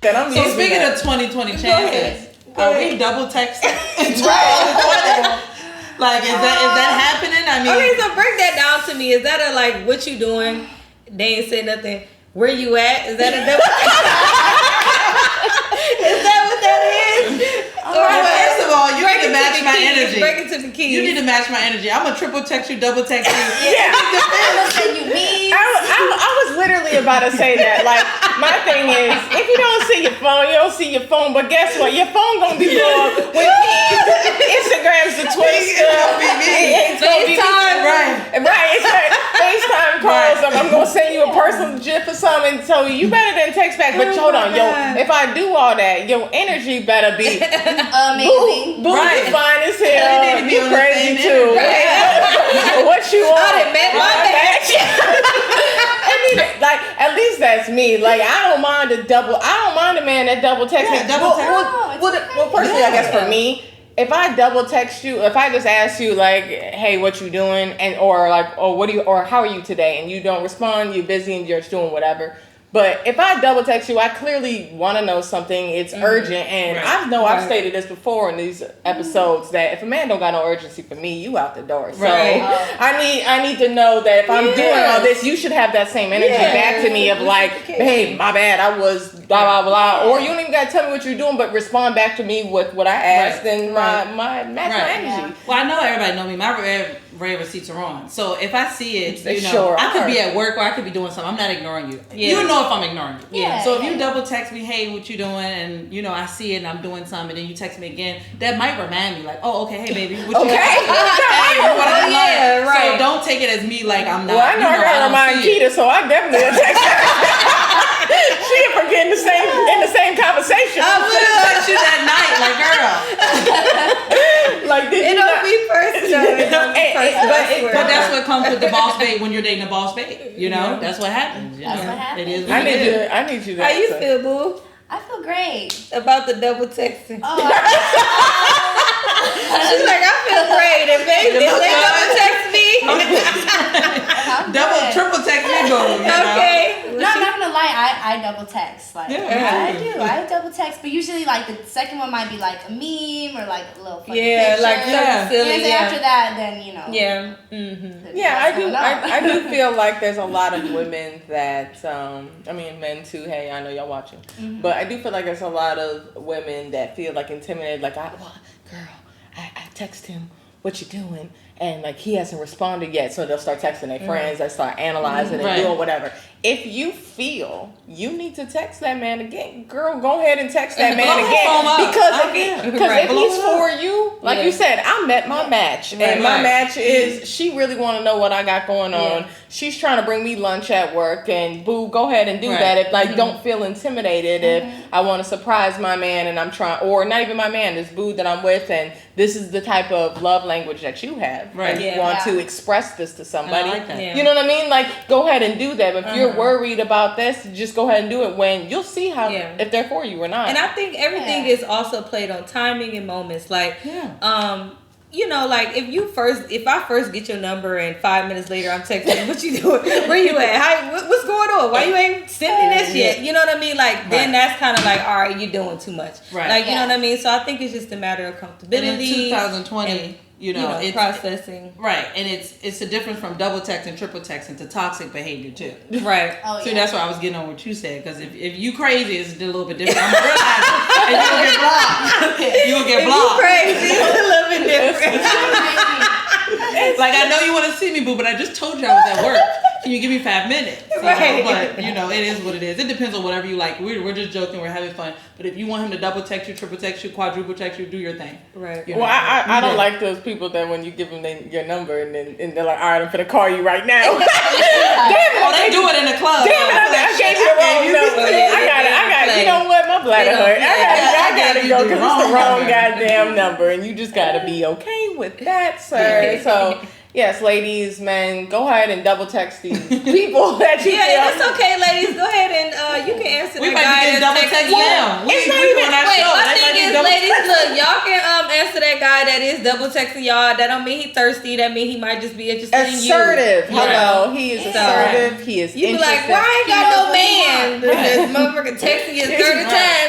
That I'm So speaking of 2020 chances, are we double texting? Like, is that happening? I mean, okay, so break that down to me. Is that a like, what you doing? They ain't said nothing. Where you at? Is that a double? Is that what that is? First of all, you need to match my energy. Break it to the keys. You need to match my energy. I'm a triple text you, double text you. Yeah. I was literally about to say that. Like, my thing is, if you don't see your phone, you don't see your phone. But guess what? Your phone gonna be blown up with Instagram's the Twitter. FaceTime. Right. It's like FaceTime calls. I'm gonna send you a personal GIF or something. So you better than text back. But hold on, if I do all that, your energy better be amazing. Boo, you fine as hell. You crazy too. What you want? I done met my match. I mean, like, at least that's me. Like, I don't mind a man that double texts me. Well, personally, I guess for me, if I double text you, if I just ask you like, "Hey, what you doing?" or how are you today, and you don't respond, you're busy and you're just doing whatever. But if I double text you, I clearly want to know something. It's urgent, and I've stated this before in these episodes that if a man don't got no urgency for me, you out the door. So I need to know that if I'm doing all this, you should have that same energy back to me of like, babe, my bad, I was blah blah blah, or you don't even got to tell me what you're doing, but respond back to me with what I asked and my energy. Well, I know everybody know me. My red receipts are on. So if I see it, I could be at work or I could be doing something. I'm not ignoring you. Yeah. You know if I'm ignoring you. Yeah. So if you double text me, hey, what you doing? And I see it and I'm doing something, and then you text me again, that might remind me like, oh, okay, hey baby, what you doing? So don't take it as me like I'm not. Well, I know I gotta remind Keita, so I definitely will text her. She forget in the same conversation. I would have text you that night, like girl. Like it don't be personal. But that's what comes with the boss babe when you're dating a boss babe. That's what happens. That's what happens. It is. I need you. How you feel, boo? I feel great about the double texting. Oh, she's like, I feel great. If they double text me, triple text me, boo. Okay. No, I'm not gonna lie. I double text. Like I do. I double text, but usually like the second one might be like a meme or like a little funny picture. Silly. After that, then Yeah. Mm-hmm. Yeah, I do feel like there's a lot of women that men too. Hey, I know y'all watching, but I do feel like there's a lot of women that feel like intimidated. Like, I text him, what you doing? And like he hasn't responded yet, so they'll start texting their friends. They start analyzing and doing whatever. If you feel you need to text that man again, girl, go ahead and text that man again. Because if he's for you, like you said, I met my match, and my match is she really want to know what I got going on. She's trying to bring me lunch at work, and boo, go ahead and do that. If don't feel intimidated, if I want to surprise my man and I'm trying, or not even my man, this boo that I'm with, and this is the type of love language that you have, and you want to express this to somebody. I like that. You know what I mean? Like, go ahead and do that. If you're worried about this, just go ahead and do it when you'll see how if they're for you or not. And I think everything is also played on timing and moments. Like, like if I first get your number and 5 minutes later I'm texting, what you doing? Where you at? What's going on? Why you ain't sending this yet? You know what I mean? Like then that's kind of like, all right, you're doing too much. Right. Like you know what I mean? So I think it's just a matter of comfortability. And in 2020. It's processing. Right. And it's a difference from double texting, triple texting to toxic behavior too. Right. See, that's why I was getting on what you said. Because if you crazy, it's a little bit different. I'm realizing. And you'll get blocked. You'll get blocked. If you crazy, it's a little bit different. Like, I know you want to see me, boo, but I just told you I was at work. Can you give me 5 minutes? Right. But, it is what it is. It depends on whatever you like. We're just joking. We're having fun. But if you want him to double text you, triple text you, quadruple text you, do your thing. Right. Well, I don't like those people that when you give them your number and they're like, all right, I'm going to call you right now. Damn it. They do it in the club. Damn it, I gave you the wrong number. I got it. You know what? My bladder hurt. I got to go because it's the wrong goddamn number. And you just got to be okay with that, sir. So... Yes, ladies, men, go ahead and double text these people that you feel. Yeah, it's okay, ladies. Go ahead and you can answer we that guy that's texting now. It's not even that show. My thing is, ladies, look, y'all can answer that guy that is double texting y'all. That don't mean he thirsty. That mean he might just be interested in you. Assertive. Hello. He is assertive. He is you interested. be like, why I ain't got no man? This motherfucker texting you 30 times.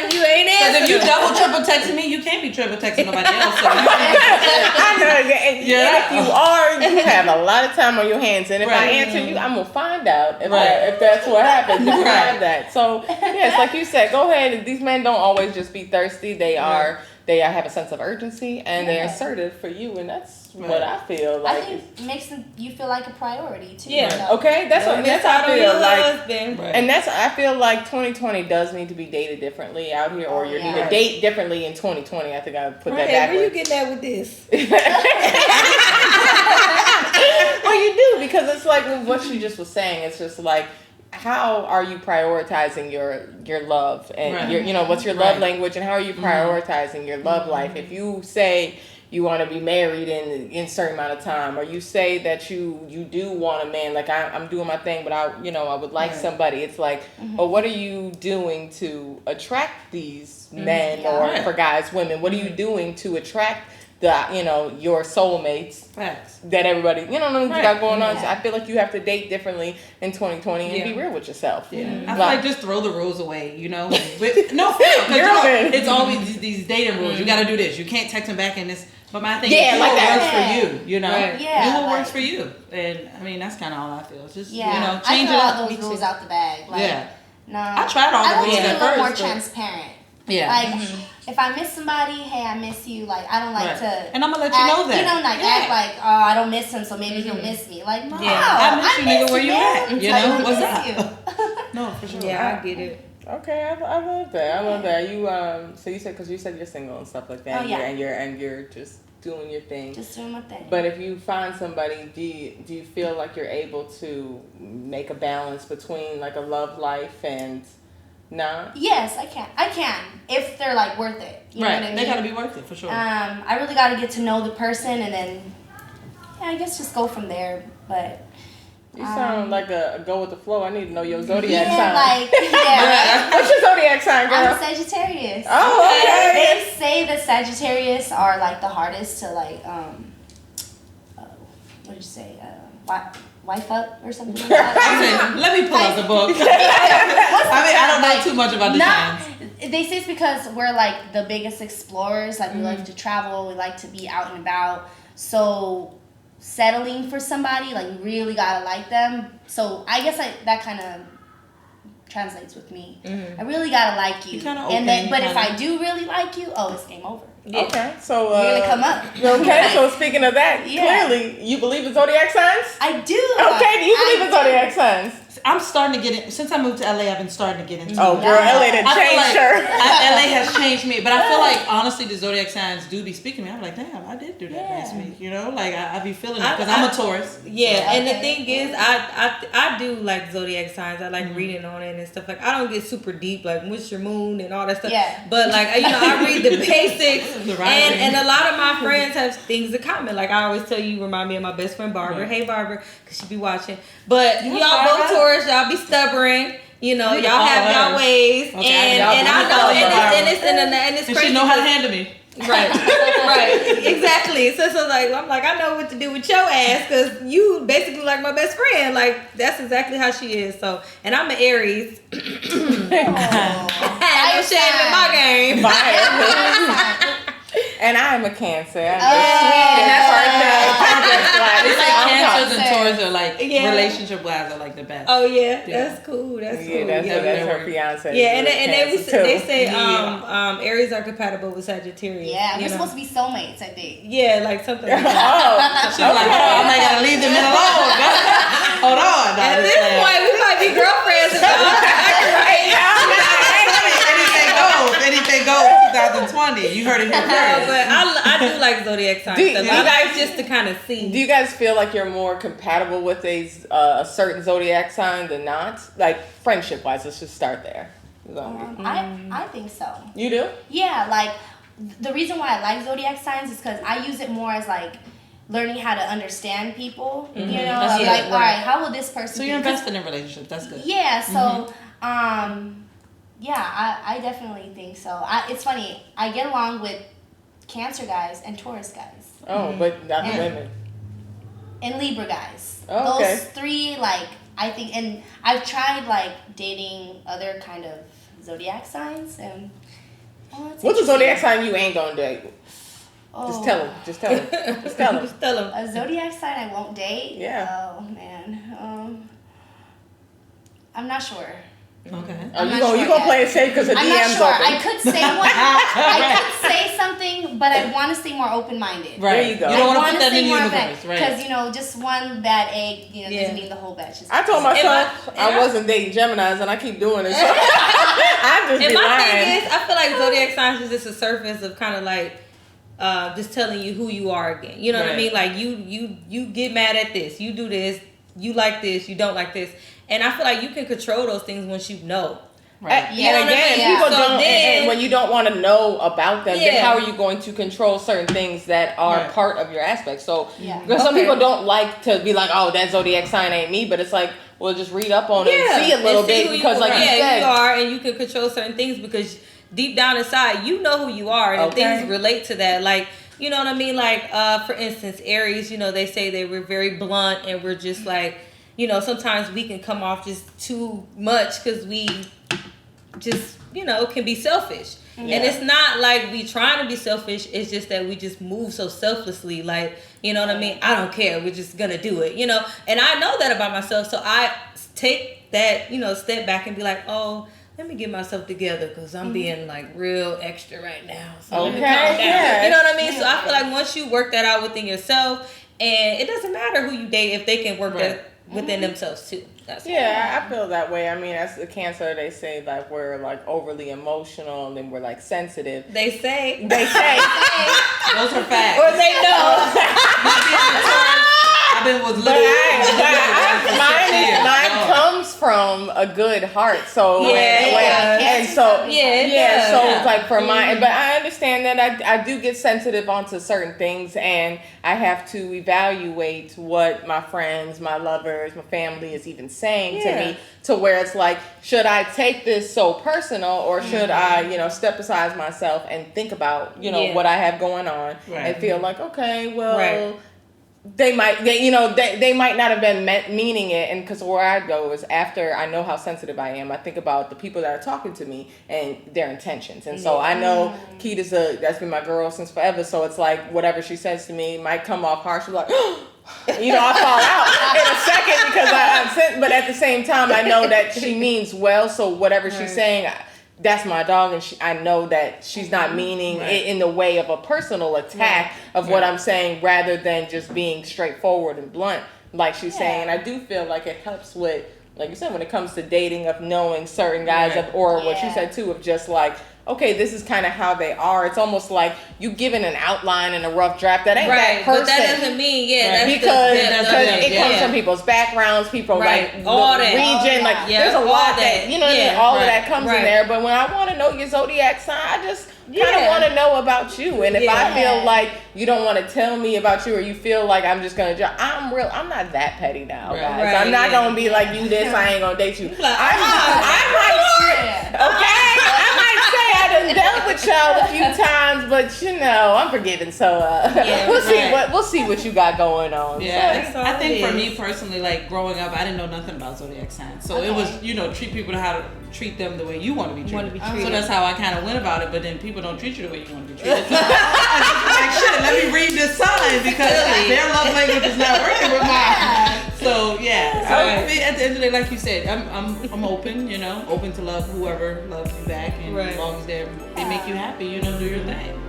texting me, you can't be triple texting nobody else. So I know. And if you are, you have a lot of time on your hands. And if I answer you, I'm going to find out if that's what happens. If you have that. So, yes, like you said, go ahead. These men don't always just be thirsty. They have a sense of urgency and they're assertive for you. And that's what I feel like. I think it makes you feel like a priority too. Yeah. So. Okay. That's how I feel like. Right. And I feel like 2020 does need to be dated differently out here, or you need to date differently in 2020. I think I put that backwards. Where you getting at with this? Well, you do, because it's like what you just was saying. It's just like, how are you prioritizing your love and your what's your love language, and how are you prioritizing your love life? If you say you want to be married in a certain amount of time, or you say that you do want a man, like I'm doing my thing, but I would like somebody. It's like, well, what are you doing to attract these men or for guys, women? What are you doing to attract your soulmates? Facts. That everybody, you got going on. So I feel like you have to date differently in 2020 and be real with yourself. Yeah. I feel like just throw the rules away, no, it's always these dating rules. You got to do this. You can't text him back in this. But my thing is, what works for you, do what works for you. And I mean, that's kind of all I feel. It's just, change I throw all those rules out the bag. Like, no. I tried all the rules at first. I like to be a little more transparent. Yeah. Like, if I miss somebody, hey, I miss you. Like, I don't like to. And I'm going to let you know that. Act like, oh, I don't miss him, so maybe he'll miss me. Like, no. I miss you, nigga, where you at? What's up? You. No, for sure. Yeah, I get it. Okay, I love that. I love that. You so you said, because you said you're single and stuff like that. Oh, yeah. And you're just doing your thing. Just doing my thing. But if you find somebody, do you feel like you're able to make a balance between like a love life and not? Yes, I can. If they're like worth it. You know what I mean? They gotta be worth it for sure. I really gotta get to know the person, and then I guess just go from there. But you sound like a go with the flow. I need to know your zodiac sign. What's your zodiac sign, girl? I'm a Sagittarius. Oh, okay. They say that Sagittarius are like the hardest to like what did you say? Wife up or something like that. Let me pull out the book. I don't know too much about the signs. They say it's because we're like the biggest explorers. Like we like to travel. We like to be out and about. So settling for somebody, like we really gotta like them. So I guess that kind of translates with me. I really gotta like you. But if I do really like you, it's game over. Yeah. Okay, so you're gonna come up. Okay, so speaking of that, clearly you believe in zodiac signs? I do. Okay, do you believe in zodiac signs? I'm starting to get it. Since I moved to LA, I've been starting to get into it. Oh, girl, LA done changed her. LA has changed me. But I feel like, honestly, the zodiac signs do be speaking to me. I'm like, damn, I did do that last week. Like, I be feeling it because I'm a Taurus. Yeah, and the thing is, I do like zodiac signs. I like reading on it and stuff. Like, I don't get super deep, like, what's your moon and all that stuff. Yeah. But, like, I read the basics. and a lot of my friends have things in common. Like, I always tell you, remind me of my best friend, Barbara. Hey, Barbara, because she be watching. But y'all both Taurus. Y'all be stubborn, y'all have y'all ways, and I know, and it's crazy. And she know how to handle me. Right, exactly. So like, I'm like, I know what to do with your ass, because you basically like my best friend. Like, that's exactly how she is. So, and I'm an Aries. I am shame in my game. And I am a Cancer. I'm sweet and that's Cancers and Taurus are like relationship wise are like the best. Oh that's cool. That's cool. That's her fiance. Yeah, and they say Aries are compatible with Sagittarius. Yeah, we're supposed to be soulmates, I think. Yeah, like something like that. She's like, I'm not gonna leave them alone. Hold on. At this point, we might be girlfriends. Anything goes 2020. You heard it here first. But I do like zodiac signs. Do you guys just to kind of see? Do you guys feel like you're more compatible with a certain zodiac sign than not? Like friendship wise, let's just start there. I think so. You do? Yeah, like the reason why I like zodiac signs is because I use it more as like learning how to understand people. All right, how will this person? So you're invested in relationships. That's good. Yeah. So I definitely think so. It's funny. I get along with Cancer guys and Taurus guys. Oh, but not the women. And Libra guys. Oh, okay. Those three, like, I think, and I've tried, like, dating other kind of zodiac signs, and What's the zodiac sign you ain't gonna date? Oh. Just tell him. Just tell him. Just tell him. Just tell him. A zodiac sign I won't date? Yeah. Oh, man. I'm not sure. Okay. You gonna play it safe because the I'm DM's not sure. open. I could say one. I could say something, but I want to stay more open-minded. Right. There you go. You don't want to put that stay in the more universe, right? Because, just one bad egg, doesn't mean the whole batch is I told myself I wasn't dating Geminis, and I keep doing it. So I just be my lying. thing is, I feel like zodiac signs is just a surface of kind of like just telling you who you are again. You know what I mean? Like you get mad at this, you do this, you like this, you don't like this, and I feel like you can control those things once you know. Right. And again, people don't. And when you don't want to know about them, then how are you going to control certain things that are part of your aspect? So, because some people don't like to be like, "Oh, that zodiac sign ain't me," but it's like, well, just read up on it and see a little bit because, like you said, you are, and you can control certain things because deep down inside, you know who you are, and things relate to that. Like, you know what I mean? Like, for instance, Aries. They say they were very blunt, and we're just like, sometimes we can come off just too much because we just can be selfish. And it's not like we trying to be selfish, it's just that we just move so selflessly, like, you know what I mean, I don't care, we're just gonna do it, and I know that about myself, so I take that step back and be like, oh, let me get myself together because I'm being like real extra right now, so let me calm down. You know what I mean? So I feel like once you work that out within yourself, and it doesn't matter who you date if they can work that within themselves too. I feel that way. I mean, as a Cancer, they say like we're like overly emotional and then we're like sensitive. They say. Those are facts. Or they know. I've been with little. Mine comes from a good heart. So so it's like for mine, but I understand that I do get sensitive onto certain things, and I have to evaluate what my friends, my lovers, my family is even saying to me, to where it's like, should I take this so personal, or should I, step aside myself and think about, what I have going on and feel like, okay, well, they might not have been meaning it, and because where I go is after I know how sensitive I am, I think about the people that are talking to me and their intentions, and so I know Keita's that's been my girl since forever, so it's like whatever she says to me might come off harsh, like, I fall out in a second because I'm but at the same time I know that she means well, so whatever she's saying, that's my dog, and I know that she's not meaning it in the way of a personal attack of what I'm saying, rather than just being straightforward and blunt like she's saying. And I do feel like it helps with, like you said, when it comes to dating, of knowing certain guys, or what you said too, of just like, okay, this is kind of how they are. It's almost like you giving an outline and a rough draft. That ain't that person. But that doesn't mean, that's because it comes from people's backgrounds, people like all the that, region, like there's a lot that all of that comes in there. But when I want to know your zodiac sign, I just kind of want to know about you. And if I feel like you don't want to tell me about you, or you feel like I'm just gonna I'm not that petty now, guys. I'm not gonna be like, you this, I ain't gonna date you. I might say I done dealt with y'all a few times, but I'm forgiving. So we'll see what you got going on. Yeah, so I think for me personally, like growing up, I didn't know nothing about zodiac signs, so it was treat people how to treat them the way you want to be treated. So that's how I kind of went about it. But then people don't treat you the way you want to be treated. So I was like, shit, let me read this sign because their love language is not working with mine. So So I mean, at the end of the day, like you said, I'm open, open to love whoever loves you back, and as long as they make you happy, do your thing.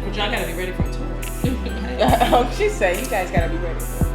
But y'all gotta be ready for a tour. She said, you guys gotta be ready for it.